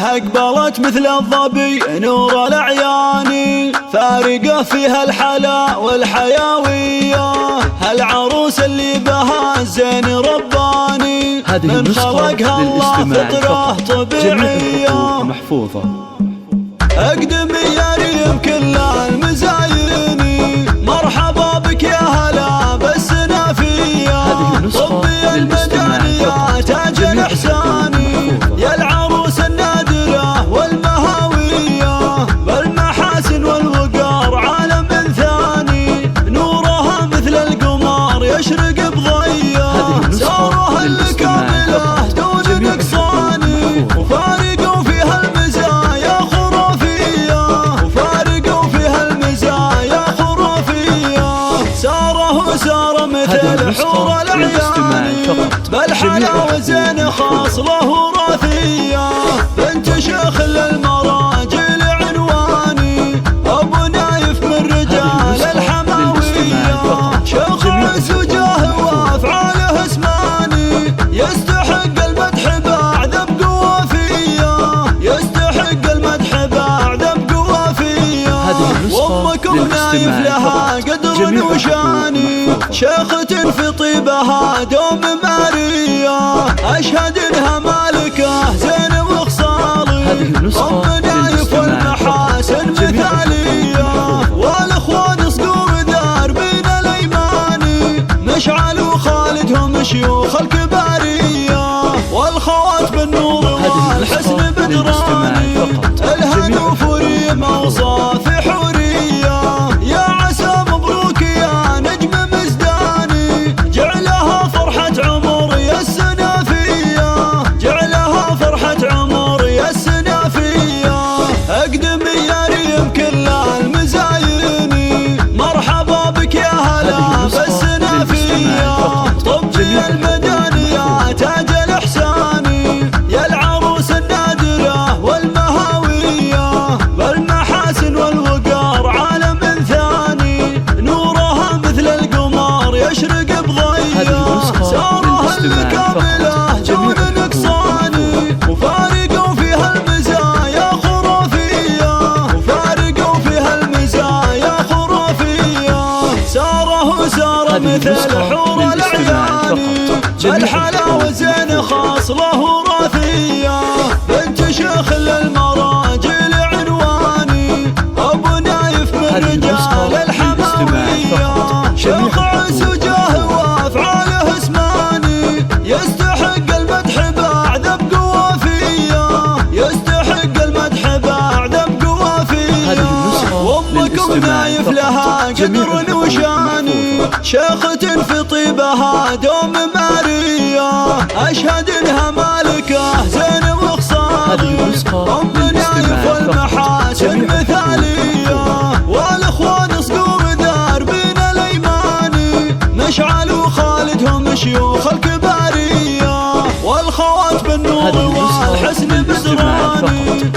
أقبلت مثل الظبي نور الأعيان، فارقة فيها الحلا والحيوية، هالعروس اللي بها الزين رباني، من خلقها الله فطرة طبيعية محفوظة. أقدمي يا ريم كل المزايني، مرحبا بك يا هلا بالسنافية، طبي المدنية تاج الإحساني، يا العروس النادرة والمهاوية، بالمحاسن والوقار عالم ثاني، نورها مثل القمر يشرق بضية، سارها الكاملة دون نقصاني، وفارقوا فيها المزايا خرافية، وفارقوا فيها المزايا خرافية، ساره سار مثل حور الأعيان، بالحلا وزين خاص له راثية، بنت شيخ للمراجل عنواني، أبو نايف من رجال الحماوية، شيخ عز وجاه وأفعاله اسماني، يستحق المدح بعد بقوافية، يستحق المدح بعد بقوافية، وأمكم نايف لها قدر وشاني، شيخة في طيبها دوم مارية، أشهد إنها مالكة زين وخصالي، أم نايف والمحاسن مثالية، والأخوان صقور دربين الأيماني، مشعل وخالدهم شيوخ الكبارية، والخوات بالنور والحسن بدراني، الهنوف وريم أوصاف حورية، يا عسى مبروك يا نجم مزداني، جعلها فرحة عمر يا السنافية، جعلها فرحة عمر يا السنافية، أقدمي يا ريم كل المزايني، مرحبا بك يا هلا بالسنافية، طبي المدنية تاج الإحساني، يا العروس النادرة والمهاوية، بالمحاسن والوقار عالم ثاني، نورها مثل القمر يشرق بضية، سارها الكاملة دون نقصاني، وفارقوا فيها المزايا خرافية، وفارقوا فيها المزايا خرافية، ساره سار مثل حور الأعيان، بالحلا وزين خاص له راثية، بنت شيخ للمراجل عنواني، أبو نايف من رجال الحماوية، شيخ عز وجاه وأفعاله اسماني، يستحق المدح بعد بقوافية، يستحق المدح بعد بقوافية، وأمكم نايف لها قدر وشاني، شيخة في طيبها دوم مارية، أشهد إنها مالكة زين وخصالي، أم نايف والمحاسن مثالية، والأخوان صقور دربين الأيماني، مشعل وخالدهم شيوخ الكبارية، والخوات بالنور والحسن بدراني،